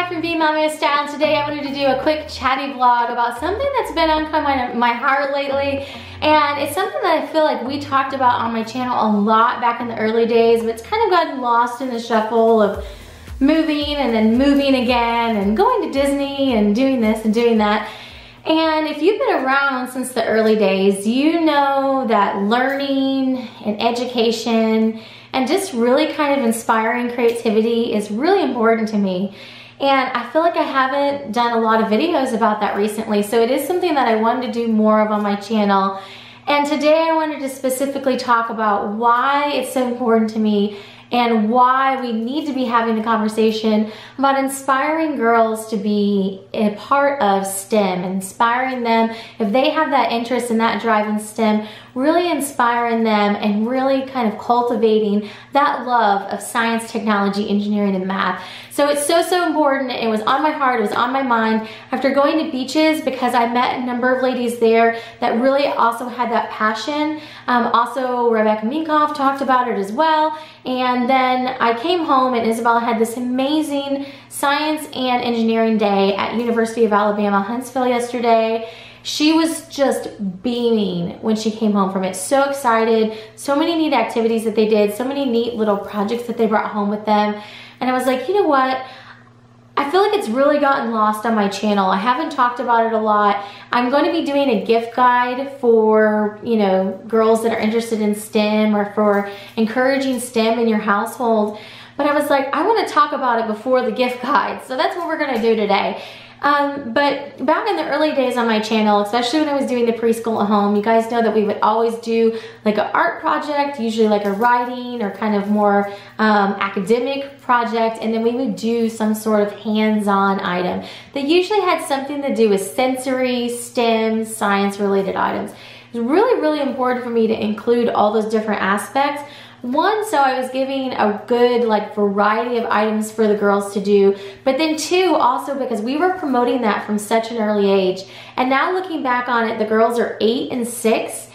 back from BeingMommywithStyle. Today I wanted to do a quick chatty vlog about something that's been on my heart lately, and it's something that I feel like we talked about on my channel a lot back in the early days, but it's kind of gotten lost in the shuffle of moving and then moving again and going to Disney and doing this and doing that. And if you've been around since the early days, you know that learning and education and just really kind of inspiring creativity is really important to me. And I feel like I haven't done a lot of videos about that recently, so it is something that I wanted to do more of on my channel. And today I wanted to specifically talk about why it's so important to me and why we need to be having the conversation about inspiring girls to be a part of STEM, inspiring them if they have that interest and that drive in STEM, really inspiring them and really kind of cultivating that love of science, technology, engineering, and math. So it's so important. It was on my heart, it was on my mind after going to beaches, because I met a number of ladies there that really also had that passion. Also, Rebecca Minkoff talked about it as well. And then I came home and Isabella had this amazing science and engineering day at University of Alabama, Huntsville yesterday. She was just beaming when she came home from it. So excited, so many neat activities that they did, so many neat little projects that they brought home with them. And I was like, you know what? I feel like it's really gotten lost on my channel. I haven't talked about it a lot. I'm going to be doing a gift guide for, you know, girls that are interested in STEM or for encouraging STEM in your household. But I was like, I want to talk about it before the gift guide. So that's what we're going to do today. But back in the early days on my channel, especially when I was doing the preschool at home, you guys know that we would always do like an art project, usually like a writing or kind of more academic project, and then we would do some sort of hands-on item that usually had something to do with sensory, STEM, science-related items. It was really important for me to include all those different aspects. One, so I was giving a good like variety of items for the girls to do, but then two, also because we were promoting that from such an early age. And now looking back on it, the girls are 8 and 6.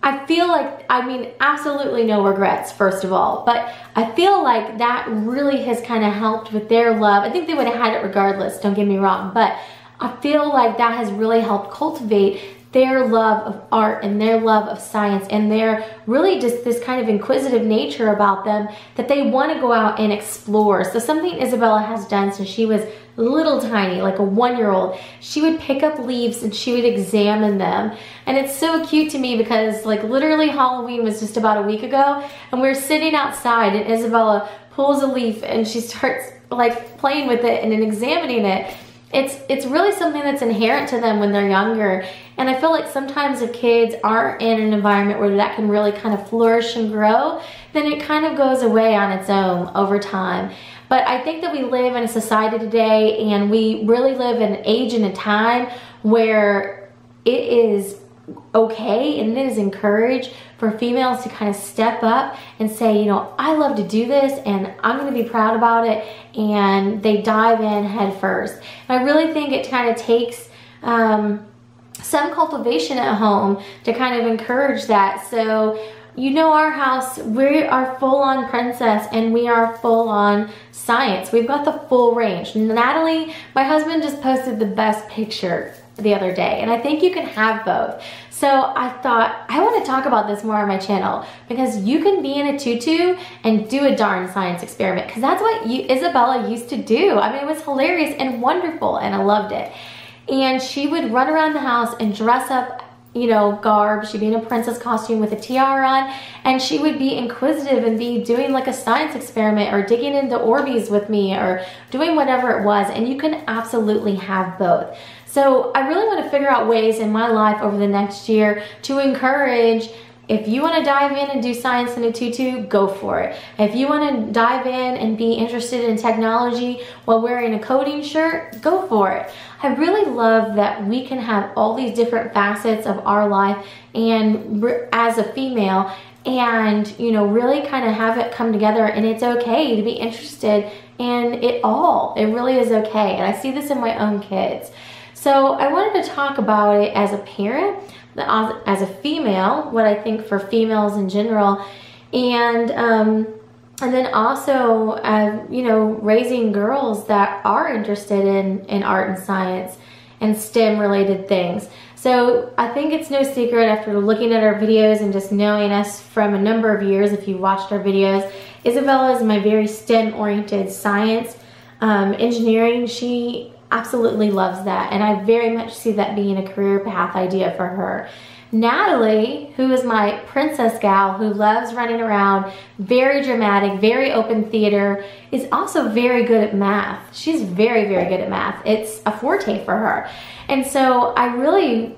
I feel like, I mean, absolutely no regrets, first of all, but I feel like that really has kind of helped with their love. I think they would have had it regardless, don't get me wrong, but I feel like that has really helped cultivate their love of art and their love of science and their really just this kind of inquisitive nature about them that they want to go out and explore. So something Isabella has done since she was little tiny, like a 1-year-old, she would pick up leaves and she would examine them. And it's so cute to me because like literally Halloween was just about a week ago and we're sitting outside and Isabella pulls a leaf and she starts like playing with it and then examining it. It's really something that's inherent to them when they're younger. And I feel like sometimes if kids aren't in an environment where that can really kind of flourish and grow, then it kind of goes away on its own over time. But I think that we live in a society today and we really live in an age and a time where it is okay and it is encouraged for females to kind of step up and say, you know, I love to do this and I'm going to be proud about it, and they dive in head first. And I really think it kind of takes some cultivation at home to kind of encourage that. So, you know, our house, we are full-on princess and we are full-on science. We've got the full range. Natalie, my husband, just posted the best picture the other day, and I think you can have both. So I thought I want to talk about this more on my channel because you can be in a tutu and do a darn science experiment, because that's what Isabella used to do. I mean, it was hilarious and wonderful and I loved it. And she would run around the house and dress up, you know, garb. She'd be in a princess costume with a tiara on, and she would be inquisitive and be doing like a science experiment or digging into Orbeez with me or doing whatever it was. And you can absolutely have both. So I really want to figure out ways in my life over the next year to encourage, if you want to dive in and do science in a tutu, go for it. If you want to dive in and be interested in technology while wearing a coding shirt, go for it. I really love that we can have all these different facets of our life and as a female, and you know, really kind of have it come together, and it's okay to be interested in it all. It really is okay. And I see this in my own kids. So I wanted to talk about it as a parent, as a female, what I think for females in general, and And then also, you know, raising girls that are interested in art and science and STEM related things. So I think it's no secret after looking at our videos and just knowing us from a number of years, if you've watched our videos, Isabella is my very STEM oriented science, engineering. She absolutely loves that, and I very much see that being a career path idea for her. Natalie, who is my princess gal who loves running around, very dramatic, very open theater, is also very good at math. She's very, very good at math. It's a forte for her. And so I really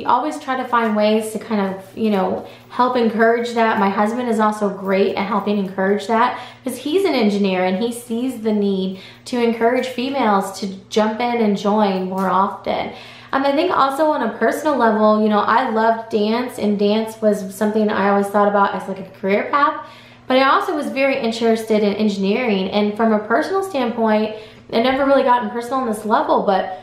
always try to find ways to kind of, you know, help encourage that. My husband is also great at helping encourage that because he's an engineer and he sees the need to encourage females to jump in and join more often. I think also on a personal level, you know, I loved dance, and dance was something I always thought about as like a career path, but I also was very interested in engineering. And from a personal standpoint, I never really gotten personal on this level, but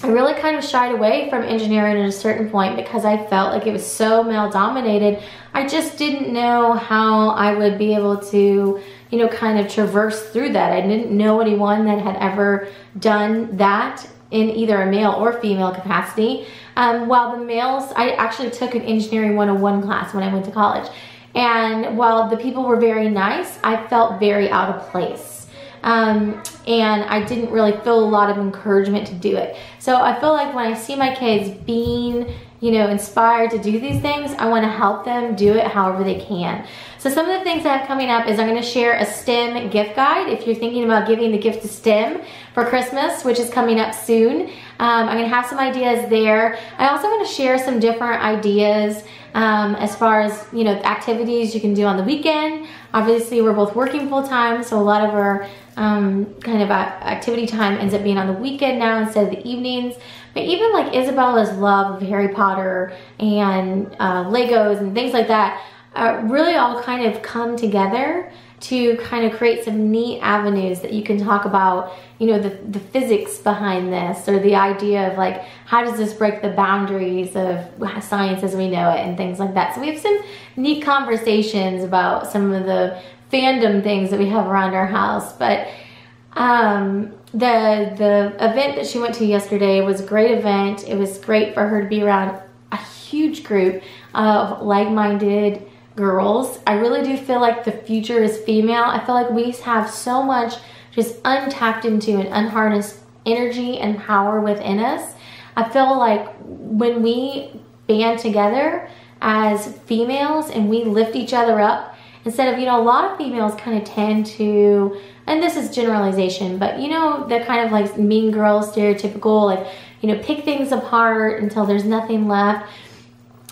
I really kind of shied away from engineering at a certain point because I felt like it was so male dominated. I just didn't know how I would be able to, you know, kind of traverse through that. I didn't know anyone that had ever done that in either a male or female capacity. While the males, I actually took an engineering 101 class when I went to college. And while the people were very nice, I felt very out of place. And I didn't really feel a lot of encouragement to do it. So I feel like when I see my kids being, you know, inspired to do these things, I want to help them do it however they can. So some of the things I have coming up is I'm going to share a STEM gift guide if you're thinking about giving the gift to STEM for Christmas, which is coming up soon. I'm going to have some ideas there. I also want to share some different ideas as far as, you know, activities you can do on the weekend. Obviously, we're both working full time, so a lot of our kind of activity time ends up being on the weekend now instead of the evenings. But even like Isabella's love of Harry Potter and Legos and things like that really all kind of come together to kind of create some neat avenues that you can talk about, you know, the physics behind this, or the idea of like, how does this break the boundaries of science as we know it and things like that. So we have some neat conversations about some of the fandom things that we have around our house. But the event that she went to yesterday was a great event. It was great for her to be around a huge group of like-minded girls. I really do feel like the future is female. I feel like we have so much just untapped into and unharnessed energy and power within us. I feel like when we band together as females and we lift each other up, instead of, you know, a lot of females kind of tend to, and this is generalization, but you know, they're kind of like mean girls, stereotypical, like, you know, pick things apart until there's nothing left.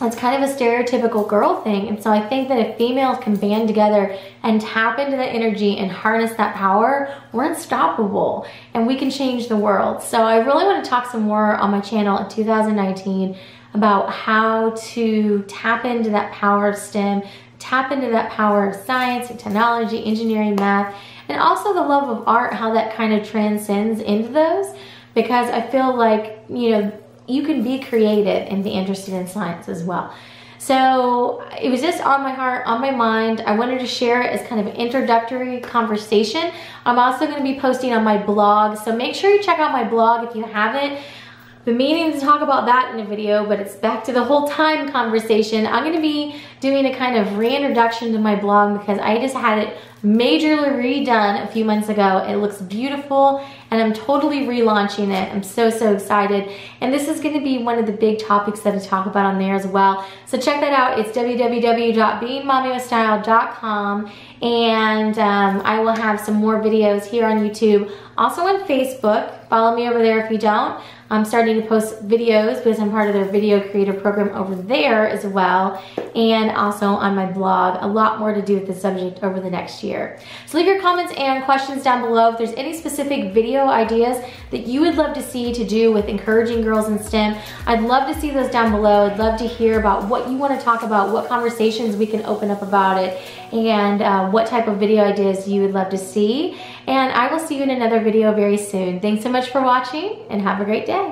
It's kind of a stereotypical girl thing. And so I think that if females can band together and tap into that energy and harness that power, we're unstoppable and we can change the world. So I really want to talk some more on my channel in 2019 about how to tap into that power of STEM, tap into that power of science and technology, engineering, math, and also the love of art, how that kind of transcends into those. Because I feel like, you know, you can be creative and be interested in science as well. So it was just on my heart, on my mind. I wanted to share it as kind of an introductory conversation. I'm also going to be posting on my blog, so make sure you check out my blog if you haven't. Been meaning to talk about that in a video, but it's back to the whole time conversation. I'm going to be doing a kind of reintroduction to my blog because I just had it majorly redone a few months ago. It looks beautiful and I'm totally relaunching it. I'm so excited. And this is going to be one of the big topics that I talk about on there as well. So check that out. It's www.BeingMommywithStyle.com, and I will have some more videos here on YouTube. Also on Facebook. Follow me over there if you don't. I'm starting to post videos because I'm part of their video creator program over there as well. And also on my blog, a lot more to do with the subject over the next year. So leave your comments and questions down below. If there's any specific video ideas that you would love to see to do with encouraging girls in STEM, I'd love to see those down below. I'd love to hear about what you want to talk about, what conversations we can open up about it, and what type of video ideas you would love to see. And I will see you in another video very soon. Thanks so much for watching and have a great day.